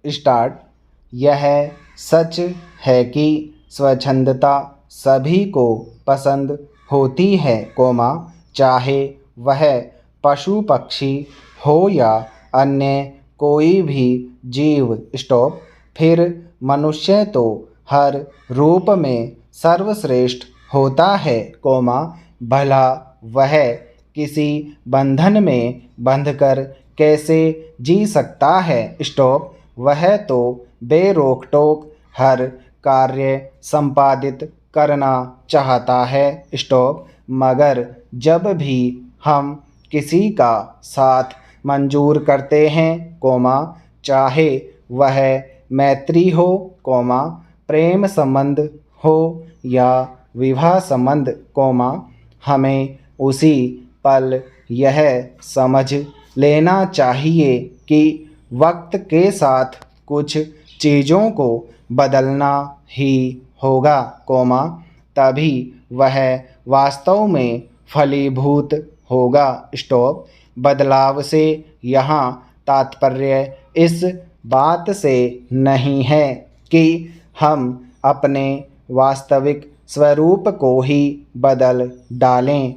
Start. यह सच है कि स्वच्छंदता सभी को पसंद होती है, चाहे वह पशु पक्षी हो या अन्य कोई भी जीव। स्टॉप। फिर मनुष्य तो हर रूप में सर्वश्रेष्ठ होता है, भला वह किसी बंधन में बंधकर कैसे जी सकता है। स्टॉप। वह तो बेरोक टोक हर कार्य संपादित करना चाहता है। स्टॉप। मगर जब भी हम किसी का साथ मंजूर करते हैं, चाहे वह मैत्री हो, प्रेम संबंध हो या विवाह संबंध, हमें उसी पल यह समझ लेना चाहिए कि वक्त के साथ कुछ चीज़ों को बदलना ही होगा, तभी वह वास्तव में फलीभूत होगा। स्टॉप। बदलाव से यहाँ तात्पर्य इस बात से नहीं है कि हम अपने वास्तविक स्वरूप को ही बदल डालें,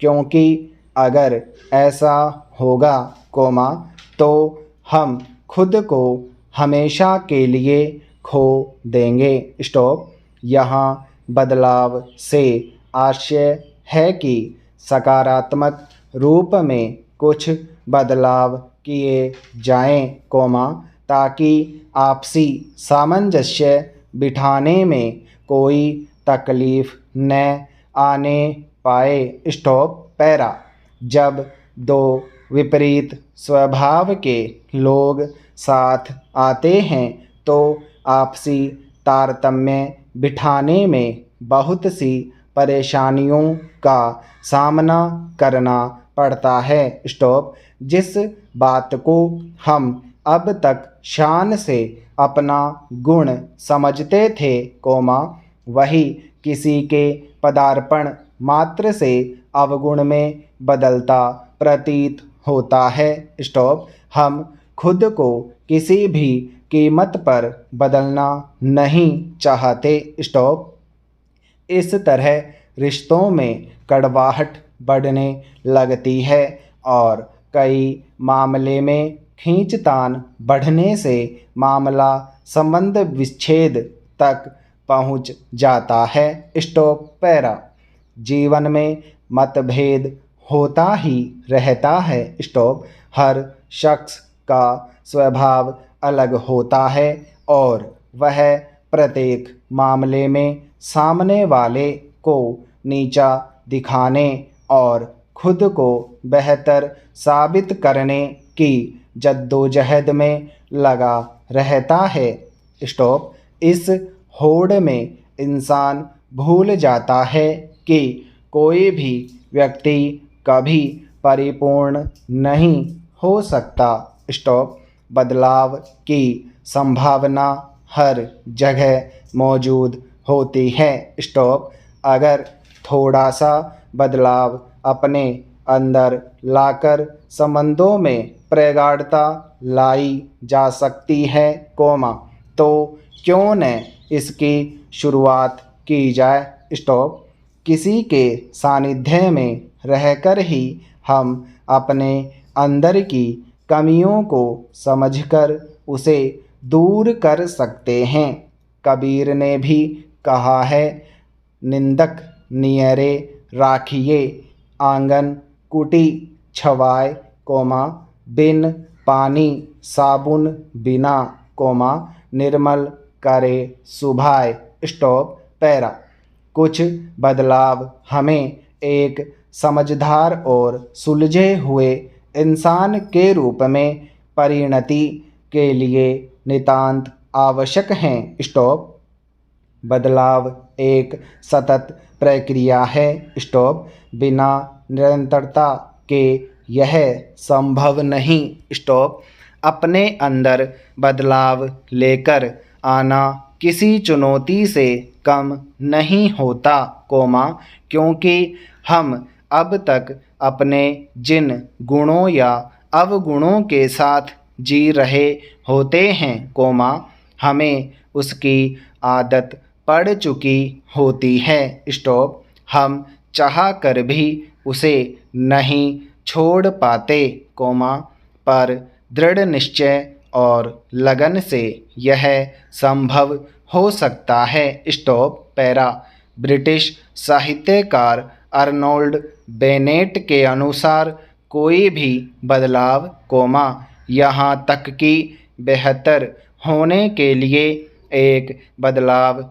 क्योंकि अगर ऐसा होगा, तो हम खुद को हमेशा के लिए खो देंगे। स्टॉप। यहाँ बदलाव से आशय है कि सकारात्मक रूप में कुछ बदलाव किए जाएं, ताकि आपसी सामंजस्य बिठाने में कोई तकलीफ न आने पाए। स्टॉप। पैरा। जब दो विपरीत स्वभाव के लोग साथ आते हैं तो आपसी तारतम्य बिठाने में बहुत सी परेशानियों का सामना करना पड़ता है। स्टॉप। जिस बात को हम अब तक शान से अपना गुण समझते थे, वही किसी के पदार्पण मात्र से अवगुण में बदलता प्रतीत होता है। स्टॉप। हम खुद को किसी भी कीमत पर बदलना नहीं चाहते। स्टॉप। इस तरह रिश्तों में कड़वाहट बढ़ने लगती है और कई मामले में खींचतान बढ़ने से मामला संबंध विच्छेद तक पहुंच जाता है। स्टॉप। पैरा। जीवन में मतभेद होता ही रहता है। स्टॉप। हर शख्स का स्वभाव अलग होता है और वह प्रत्येक मामले में सामने वाले को नीचा दिखाने और खुद को बेहतर साबित करने की जद्दोजहद में लगा रहता है। स्टॉप। इस होड़ में इंसान भूल जाता है कि कोई भी व्यक्ति कभी परिपूर्ण नहीं हो सकता। स्टॉप। बदलाव की संभावना हर जगह मौजूद होती है। स्टॉप। अगर थोड़ा सा बदलाव अपने अंदर लाकर संबंधों में प्रगाढ़ता लाई जा सकती है, तो क्यों न इसकी शुरुआत की जाए। स्टॉप। किसी के सानिध्य में रहकर ही हम अपने अंदर की कमियों को समझकर उसे दूर कर सकते हैं। कबीर ने भी कहा है, निंदक नियरे राखिए आंगन कुटी छवाए, बिन पानी साबुन बिना, निर्मल करे सुभाए। स्टॉप। पैरा। कुछ बदलाव हमें एक समझदार और सुलझे हुए इंसान के रूप में परिणति के लिए नितांत आवश्यक हैं। स्टॉप। बदलाव एक सतत प्रक्रिया है। स्टॉप। बिना निरंतरता के यह संभव नहीं। स्टॉप। अपने अंदर बदलाव लेकर आना किसी चुनौती से कम नहीं होता, क्योंकि हम अब तक अपने जिन गुणों या अवगुणों के साथ जी रहे होते हैं, हमें उसकी आदत पड़ चुकी होती है। स्टॉप। हम चाह कर भी उसे नहीं छोड़ पाते, पर दृढ़ निश्चय और लगन से यह संभव हो सकता है। स्टॉप। पैरा। ब्रिटिश साहित्यकार अर्नोल्ड बेनेट के अनुसार कोई भी बदलाव, यहाँ तक कि बेहतर होने के लिए एक बदलाव,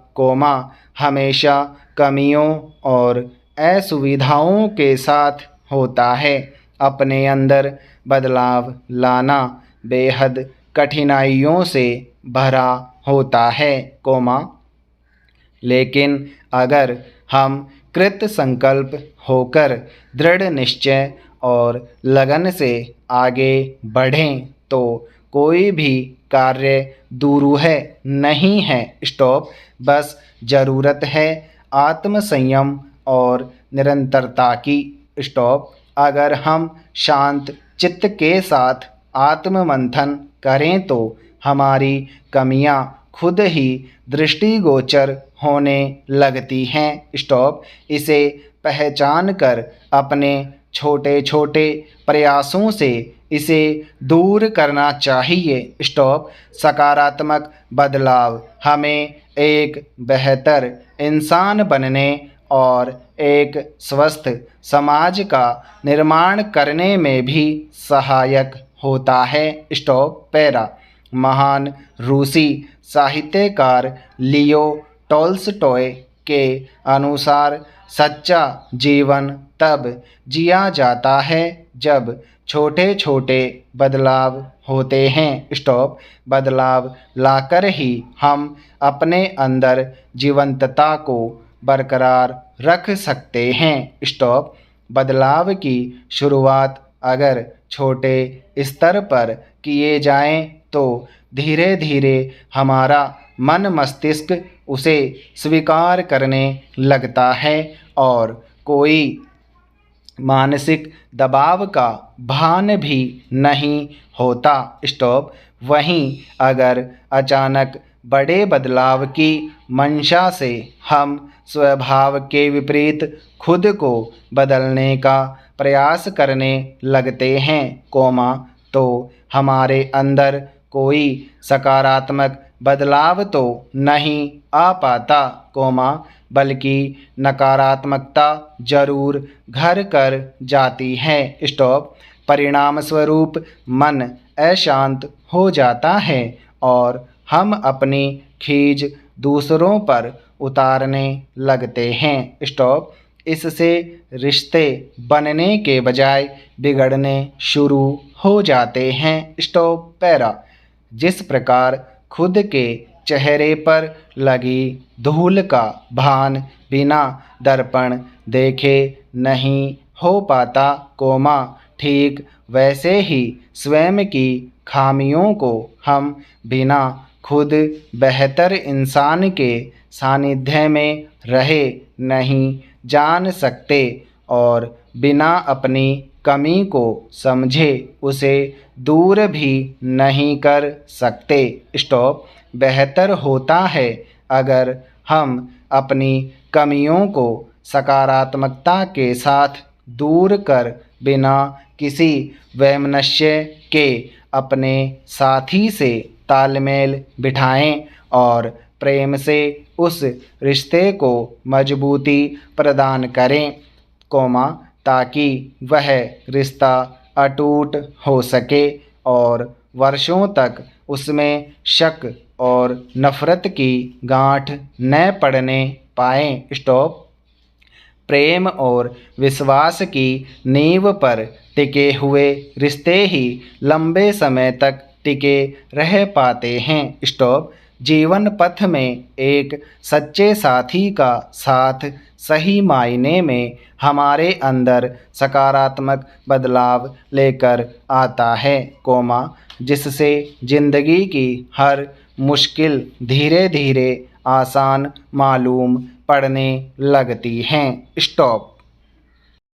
हमेशा कमियों और असुविधाओं के साथ होता है। अपने अंदर बदलाव लाना बेहद कठिनाइयों से भरा होता है, लेकिन अगर हम कृत संकल्प होकर दृढ़ निश्चय और लगन से आगे बढ़ें तो कोई भी कार्य दुरूह नहीं है। स्टॉप। बस ज़रूरत है आत्मसंयम और निरंतरता की। स्टॉप। अगर हम शांत चित्त के साथ आत्ममंथन करें तो हमारी कमियां खुद ही दृष्टिगोचर होने लगती हैं। स्टॉप। इसे पहचान कर अपने छोटे छोटे प्रयासों से इसे दूर करना चाहिए। स्टॉप। सकारात्मक बदलाव हमें एक बेहतर इंसान बनने और एक स्वस्थ समाज का निर्माण करने में भी सहायक होता है। स्टॉप। पैरा। महान रूसी साहित्यकार लियो टॉल्स्टॉय के अनुसार सच्चा जीवन तब जिया जाता है जब छोटे छोटे बदलाव होते हैं। स्टॉप। बदलाव लाकर ही हम अपने अंदर जीवंतता को बरकरार रख सकते हैं। स्टॉप। बदलाव की शुरुआत अगर छोटे स्तर पर किए जाएं तो धीरे धीरे हमारा मन मस्तिष्क उसे स्वीकार करने लगता है और कोई मानसिक दबाव का भान भी नहीं होता। स्टॉप। वहीं अगर अचानक बड़े बदलाव की मंशा से हम स्वभाव के विपरीत खुद को बदलने का प्रयास करने लगते हैं, तो हमारे अंदर कोई सकारात्मक बदलाव तो नहीं आ पाता, बल्कि नकारात्मकता जरूर घर कर जाती है। स्टॉप। परिणाम स्वरूप मन अशांत हो जाता है और हम अपनी खीज दूसरों पर उतारने लगते हैं। स्टॉप। इससे रिश्ते बनने के बजाय बिगड़ने शुरू हो जाते हैं। स्टॉप। पैरा। जिस प्रकार खुद के चेहरे पर लगी धूल का भान बिना दर्पण देखे नहीं हो पाता, ठीक वैसे ही स्वयं की खामियों को हम बिना खुद बेहतर इंसान के सानिध्य में रहे नहीं जान सकते और बिना अपनी कमी को समझे उसे दूर भी नहीं कर सकते। स्टॉप। बेहतर होता है अगर हम अपनी कमियों को सकारात्मकता के साथ दूर कर बिना किसी वैमनस्य के अपने साथी से तालमेल बिठाएं और प्रेम से उस रिश्ते को मजबूती प्रदान करें, ताकि वह रिश्ता अटूट हो सके और वर्षों तक उसमें शक और नफ़रत की गांठ न पड़ने पाए। स्टॉप। प्रेम और विश्वास की नींव पर टिके हुए रिश्ते ही लंबे समय तक टिके रह पाते हैं। स्टॉप। जीवन पथ में एक सच्चे साथी का साथ सही मायने में हमारे अंदर सकारात्मक बदलाव लेकर आता है, जिससे ज़िंदगी की हर मुश्किल धीरे धीरे आसान मालूम पड़ने लगती हैं। स्टॉप।